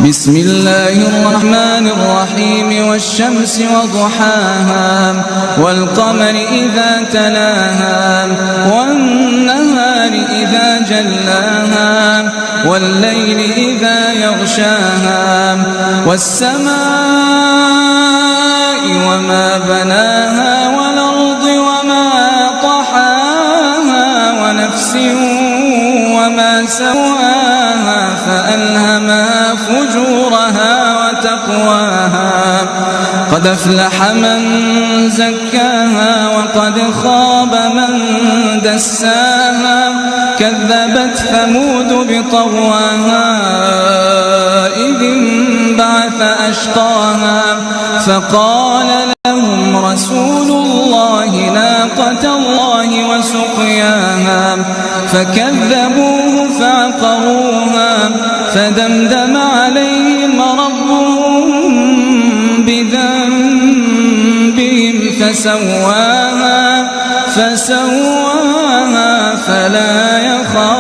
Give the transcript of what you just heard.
بسم الله الرحمن الرحيم والشمس وضحاها والقمر إذا تلاها والنهار إذا جلاها والليل إذا يغشاها والسماء وما بناها والأرض وما طحاها ونفس وما سواها فألهمها فجورها وتقواها قد أفلح من زكاها وقد خاب من دساها كذبت ثمود بطغواها إذ انبعث أشقاها فقال لهم رسول الله ناقة الله وسقياها فكذبوه فعقروها فدمدم عليهم ربهم بذنبهم فسواها فلا يخاف